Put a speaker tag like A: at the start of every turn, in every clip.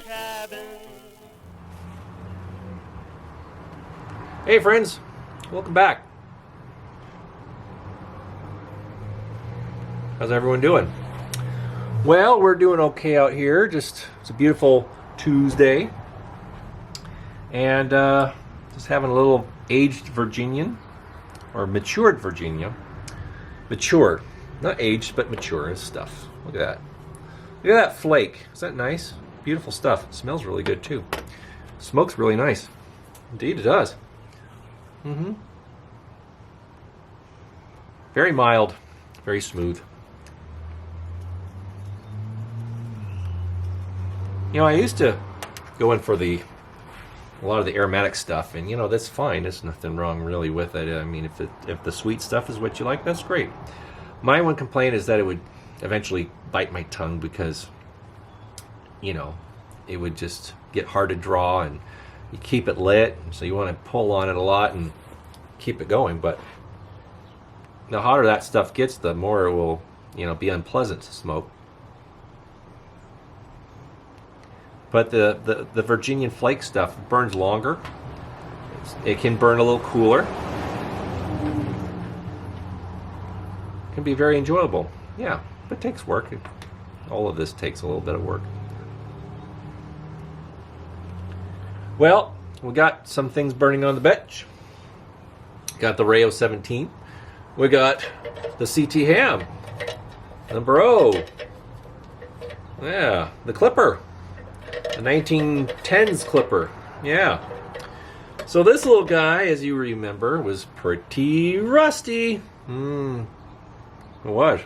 A: cabin.
B: Hey friends, welcome back. How's everyone doing? Well, we're doing okay out here. It's a beautiful Tuesday. And just having a little aged Virginian, or matured Virginia. Mature. Not aged, but mature and stuff. Look at that. Look at that flake. Is that nice? Beautiful stuff. It smells really good too. Smoke's really nice. Indeed it does. Very mild. Very smooth. You know, I used to go in for a lot of the aromatic stuff, and you know, that's fine. There's nothing wrong really with it. I mean, if the sweet stuff is what you like, that's great. My one complaint is that it would eventually bite my tongue because, you know, it would just get hard to draw, and you keep it lit, so you want to pull on it a lot and keep it going. But the hotter that stuff gets, the more it will, you know, be unpleasant to smoke. But the Virginian flake stuff burns longer. It can burn a little cooler. It can be very enjoyable. Yeah, but it takes work. All of this takes a little bit of work. Well, we got some things burning on the bench. Got the Rayo 17. We got the CT Ham. Number O. Yeah, the Clipper. The 1910s Clipper. Yeah. So this little guy, as you remember, was pretty rusty. What?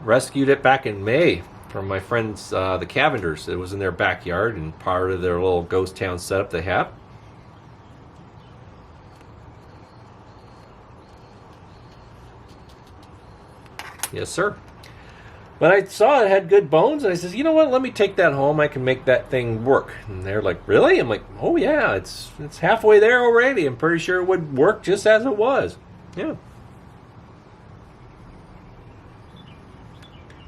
B: Rescued it back in May from my friends, the Cavenders. It was in their backyard and part of their little ghost town setup they have. Yes, sir. But I saw it had good bones, and I says, you know what, let me take that home. I can make that thing work. And they're like, really? I'm like, oh yeah, it's halfway there already. I'm pretty sure it would work just as it was. Yeah.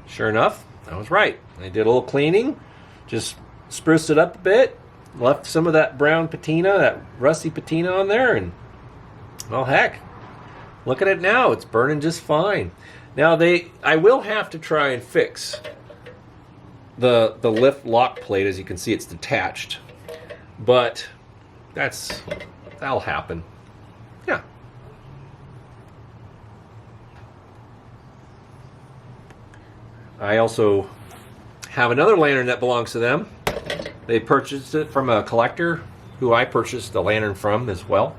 B: Sure enough, I was right. I did a little cleaning, just spruced it up a bit, left some of that brown patina, that rusty patina on there, and well, heck, look at it now. It's burning just fine. Now I will have to try and fix the lift lock plate. As you can see, it's detached, but that'll happen. Yeah. I also have another lantern that belongs to them. They purchased it from a collector who I purchased the lantern from as well,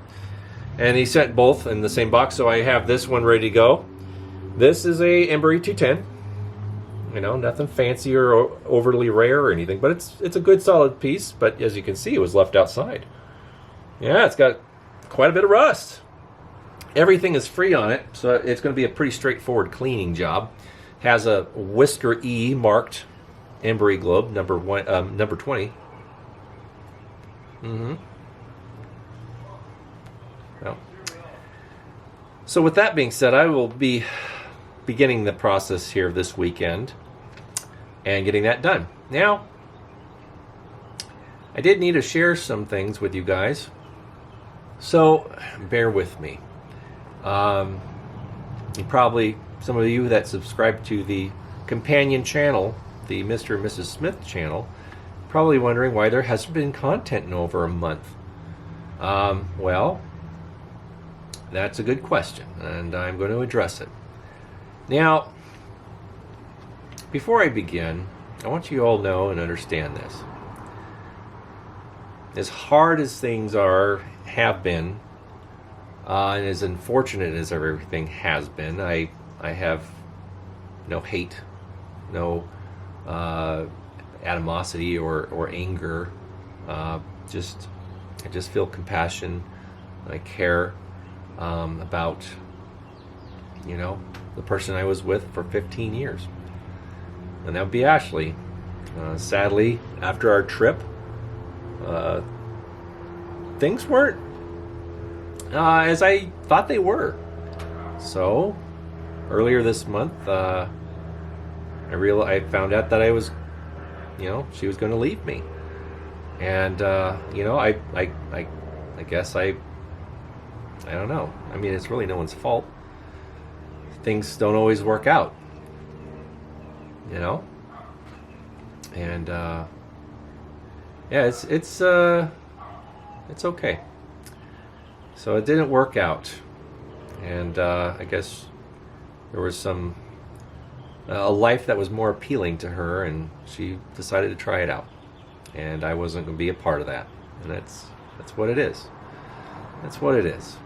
B: and he sent both in the same box. So I have this one ready to go. This is a Embry 210. You know, nothing fancy or overly rare or anything, but it's a good solid piece. But as you can see, it was left outside. Yeah, it's got quite a bit of rust. Everything is free on it, so it's going to be a pretty straightforward cleaning job. Has a Whisker E marked Embry globe, number 20. Well, so with that being said, I will be beginning the process here this weekend and getting that done. Now, I did need to share some things with you guys, so bear with me. Some of you that subscribe to the companion channel, the Mr. and Mrs. Smith channel, probably wondering why there hasn't been content in over a month. Well, that's a good question, and I'm going to address it. Now, before I begin, I want you all to know and understand this. As hard as things have been, and as unfortunate as everything has been, I have no hate, no animosity or anger. I just feel compassion. I care about, you know, the person I was with for 15 years. And that would be Ashley. Sadly, after our trip, things weren't as I thought they were. So, earlier this month, I found out that she was going to leave me. And I guess I don't know. I mean, it's really no one's fault. Things don't always work out, and it's okay. So it didn't work out, and I guess there was a life that was more appealing to her, and she decided to try it out, and I wasn't going to be a part of that, and that's what it is. That's what it is.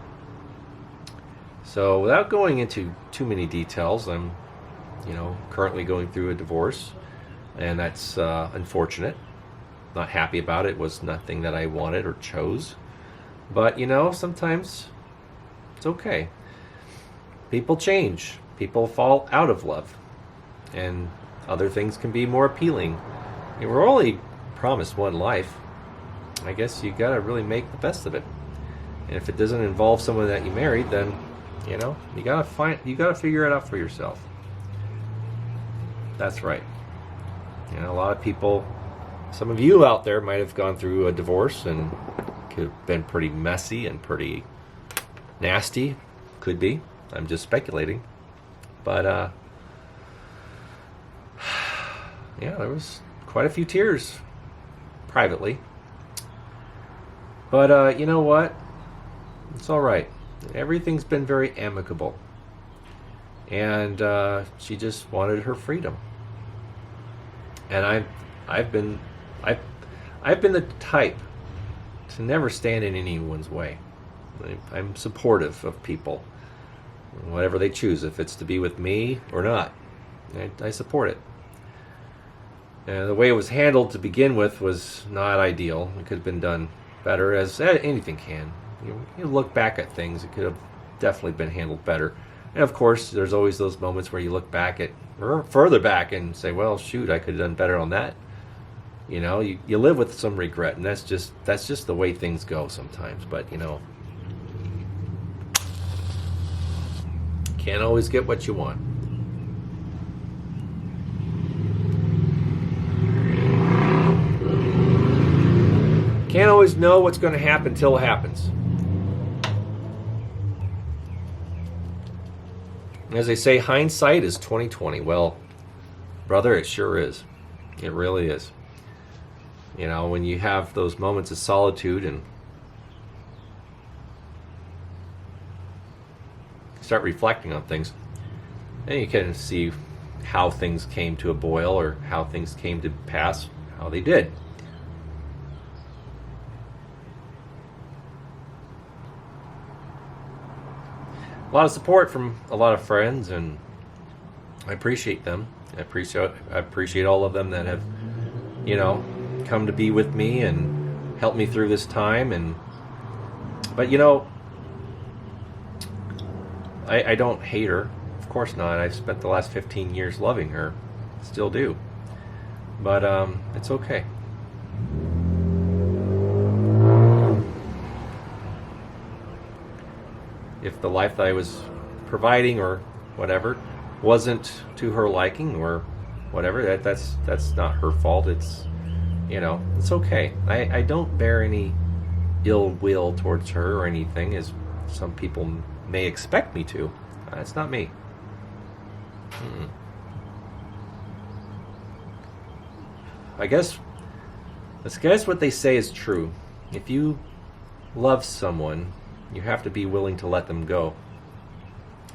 B: So without going into too many details, I'm, currently going through a divorce, and that's unfortunate. Not happy about it. It was nothing that I wanted or chose. But, sometimes it's okay. People change. People fall out of love. And other things can be more appealing. And we're only promised one life. I guess you got to really make the best of it. And if it doesn't involve someone that you married, then you gotta figure it out for yourself. That's right. A lot of people, some of you out there might have gone through a divorce and could have been pretty messy and pretty nasty. Could be. I'm just speculating. But there was quite a few tears privately. But you know what? It's all right. Everything's been very amicable, and she just wanted her freedom. And I've been the type to never stand in anyone's way. I'm supportive of people, whatever they choose, if it's to be with me or not. I support it. And the way it was handled to begin with was not ideal. It could have been done better, as anything can. You look back at things, it could have definitely been handled better. And of course, there's always those moments where you look back at, or further back, and say, well, shoot, I could have done better on that. You live with some regret, and that's just the way things go sometimes. But, can't always get what you want. Can't always know what's going to happen till it happens. As they say, hindsight is 20/20. Well, brother, it sure is. It really is. When you have those moments of solitude and start reflecting on things, then you can see how things came to a boil or how things came to pass, how they did. A lot of support from a lot of friends, and I appreciate them. I appreciate all of them that have, come to be with me and helped me through this time. But I don't hate her. Of course not. I've spent the last 15 years loving her. Still do. But it's okay. If the life that I was providing or whatever wasn't to her liking or whatever, that's not her fault. It's it's okay. I don't bear any ill will towards her or anything, as some people may expect me to. That's not me. I guess what they say is true. If you love someone, you have to be willing to let them go.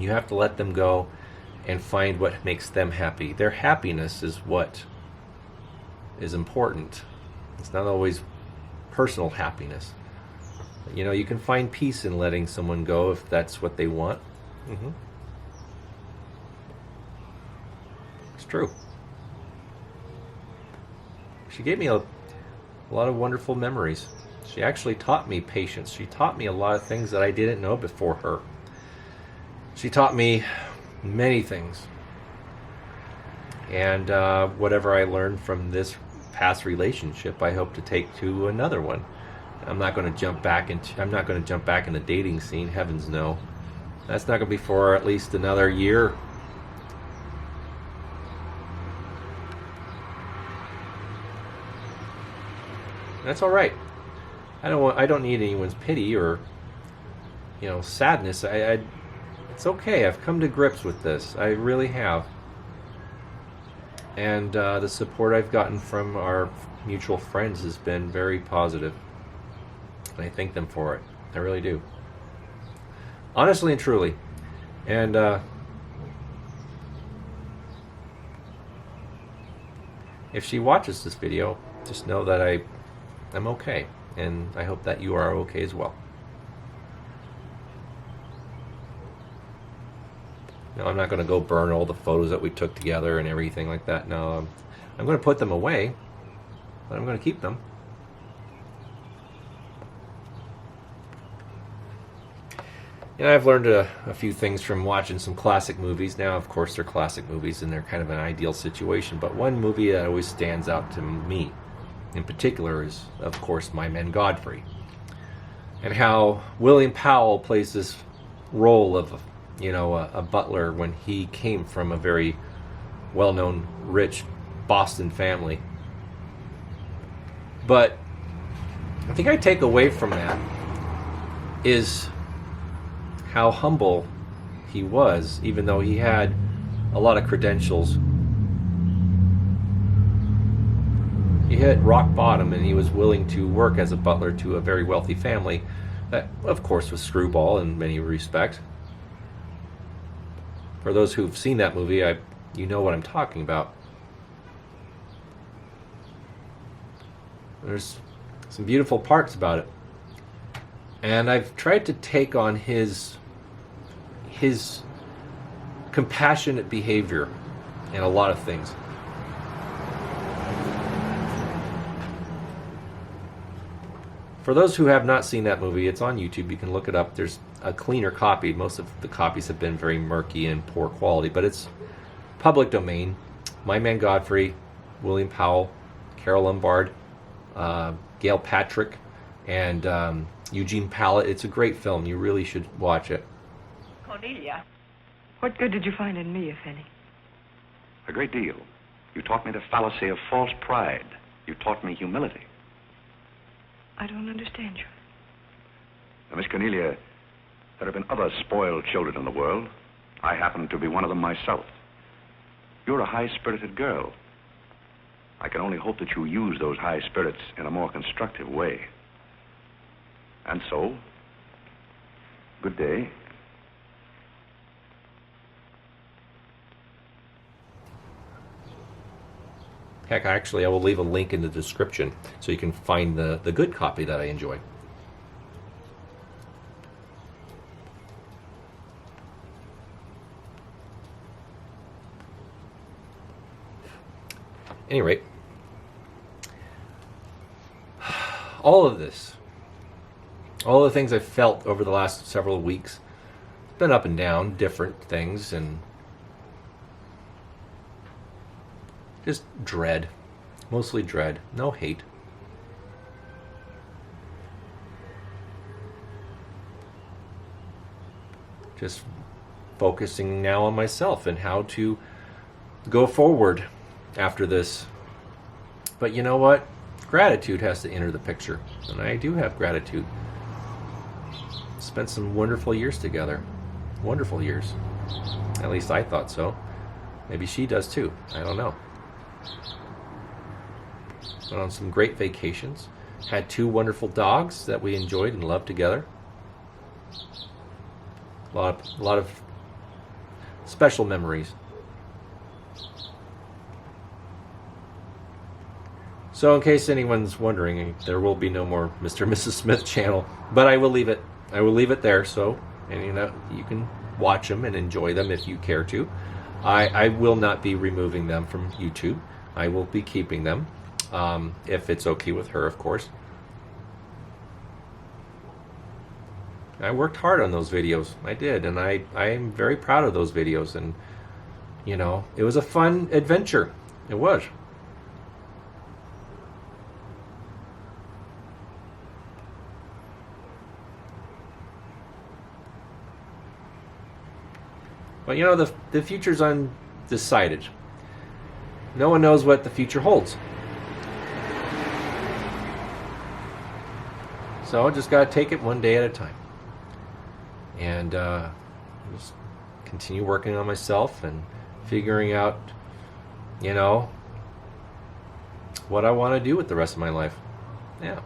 B: You have to let them go and find what makes them happy. Their happiness is what is important. It's not always personal happiness. You can find peace in letting someone go if that's what they want. It's true. She gave me a lot of wonderful memories. She actually taught me patience. She taught me a lot of things that I didn't know before her. She taught me many things. And whatever I learned from this past relationship, I hope to take to another one. I'm not going to jump back in the dating scene. Heavens no. That's not going to be for at least another year. That's all right. I don't need anyone's pity or, sadness. It's okay. I've come to grips with this. I really have. And the support I've gotten from our mutual friends has been very positive. And I thank them for it. I really do. Honestly and truly. And if she watches this video, just know that I'm okay. And I hope that you are okay as well. No, I'm not going to go burn all the photos that we took together and everything like that. No, I'm going to put them away, but I'm going to keep them. I've learned a few things from watching some classic movies. Now, of course, they're classic movies and they're kind of an ideal situation. But one movie that always stands out to me, in particular, is, of course, My Man Godfrey. And how William Powell plays this role of a butler when he came from a very well-known, rich Boston family. But I think I take away from that is how humble he was, even though he had a lot of credentials. He hit rock bottom and he was willing to work as a butler to a very wealthy family that, of course, was screwball in many respects. For those who've seen that movie, you know what I'm talking about. There's some beautiful parts about it. And I've tried to take on his compassionate behavior in a lot of things. For those who have not seen that movie, it's on YouTube. You can look it up. There's a cleaner copy. Most of the copies have been very murky and poor quality, but it's public domain. My Man Godfrey, William Powell, Carol Lombard, Gail Patrick, and Eugene Pallett. It's a great film. You really should watch it.
A: Cornelia, what good did you find in me, if any?
C: A great deal. You taught me the fallacy of false pride. You taught me humility.
A: I don't understand you.
C: Now, Miss Cornelia, there have been other spoiled children in the world. I happen to be one of them myself. You're a high-spirited girl. I can only hope that you use those high spirits in a more constructive way. And so, good day.
B: Heck, actually, I will leave a link in the description so you can find the good copy that I enjoy. At any rate, all of this, all the things I've felt over the last several weeks, it's been up and down, different things, and just dread. Mostly dread. No hate. Just focusing now on myself and how to go forward after this. But you know what? Gratitude has to enter the picture. And I do have gratitude. Spent some wonderful years together. Wonderful years. At least I thought so. Maybe she does too. I don't know. Went on some great vacations. Had 2 wonderful dogs that we enjoyed and loved together. A lot of special memories. So in case anyone's wondering, there will be no more Mr. and Mrs. Smith channel, but I will leave it. I will leave it there, so and you can watch them and enjoy them if you care to. I will not be removing them from YouTube. I will be keeping them, if it's okay with her, of course. I worked hard on those videos. I did, and I am very proud of those videos. And, it was a fun adventure. It was. But, the future's undecided. No one knows what the future holds. So I just got to take it one day at a time. And just continue working on myself and figuring out, you know, what I want to do with the rest of my life. Yeah.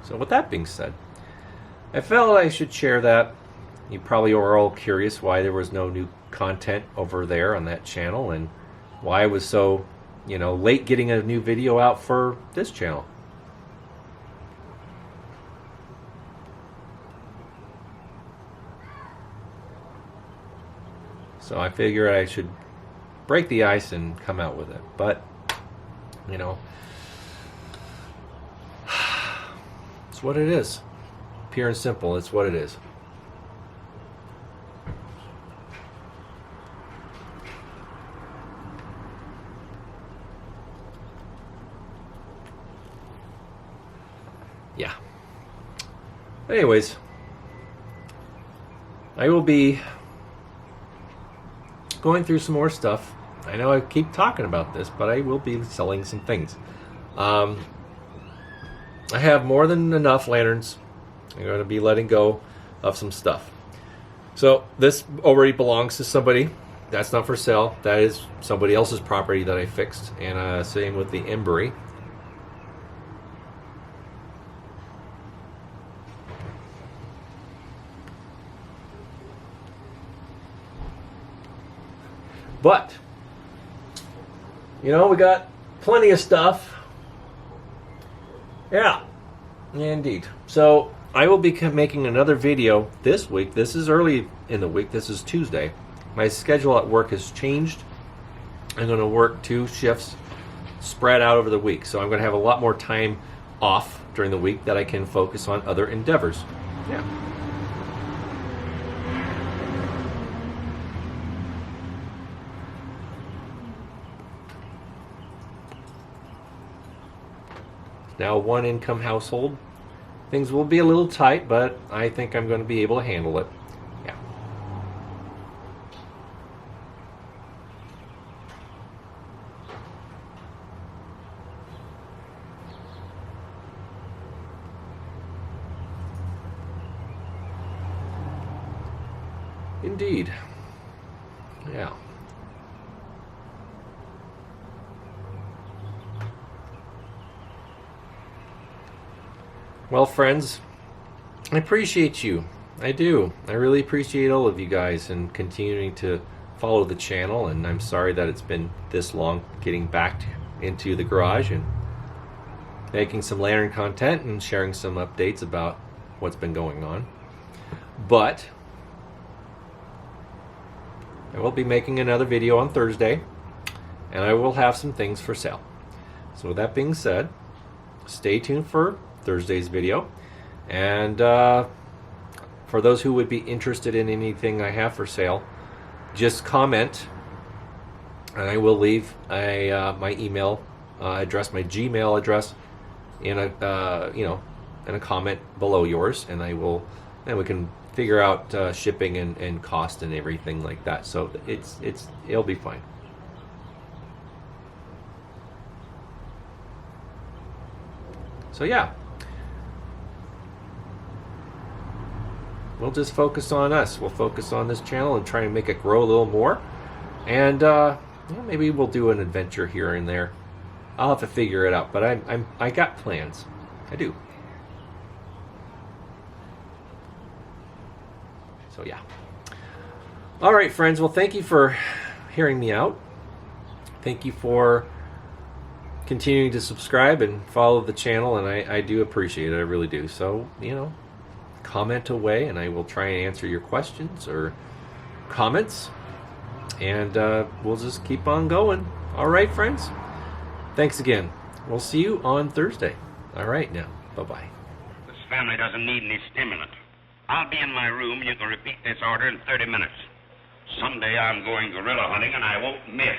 B: So with that being said, I felt I should share that. You probably are all curious why there was no new content over there on that channel and why I was so, you know, late getting a new video out for this channel. So I figured I should break the ice and come out with it. But, you know, it's what it is. Pure and simple, it's what it is. Yeah. Anyways, I will be going through some more stuff. I know I keep talking about this, but I will be selling some things. I have more than enough lanterns. I'm going to be letting go of some stuff. So this already belongs to somebody. That's not for sale. That is somebody else's property that I fixed. And same with the Embry. But, you know, we got plenty of stuff. Yeah, indeed. So I will be making another video this week. This is early in the week. This is Tuesday. My schedule at work has changed. I'm going to work 2 shifts spread out over the week. So I'm going to have a lot more time off during the week that I can focus on other endeavors. Yeah. Now, 1-income household. Things will be a little tight, but I think I'm going to be able to handle it. Yeah. Indeed. Yeah. Well, friends, I appreciate you. I do. I really appreciate all of you guys and continuing to follow the channel. And I'm sorry that it's been this long getting back into the garage and making some lantern content and sharing some updates about what's been going on. But I will be making another video on Thursday, and I will have some things for sale. So with that being said, stay tuned for Thursday's video, and for those who would be interested in anything I have for sale, just comment and I will leave my email address, my Gmail address in a in a comment below yours, and we can figure out shipping and cost and everything like that. So it'll be fine. So yeah, we'll just focus on us. We'll focus on this channel and try and make it grow a little more. And maybe we'll do an adventure here and there. I'll have to figure it out, but I got plans. I do. So yeah. All right, friends. Well, thank you for hearing me out. Thank you for continuing to subscribe and follow the channel, and I do appreciate it. I really do. So, comment away, and I will try and answer your questions or comments, and we'll just keep on going. All right, friends. Thanks again. We'll see you on Thursday. All right, now. Bye-bye.
D: This family doesn't need any stimulant. I'll be in my room, and you can repeat this order in 30 minutes. Someday I'm going gorilla hunting, and I won't miss.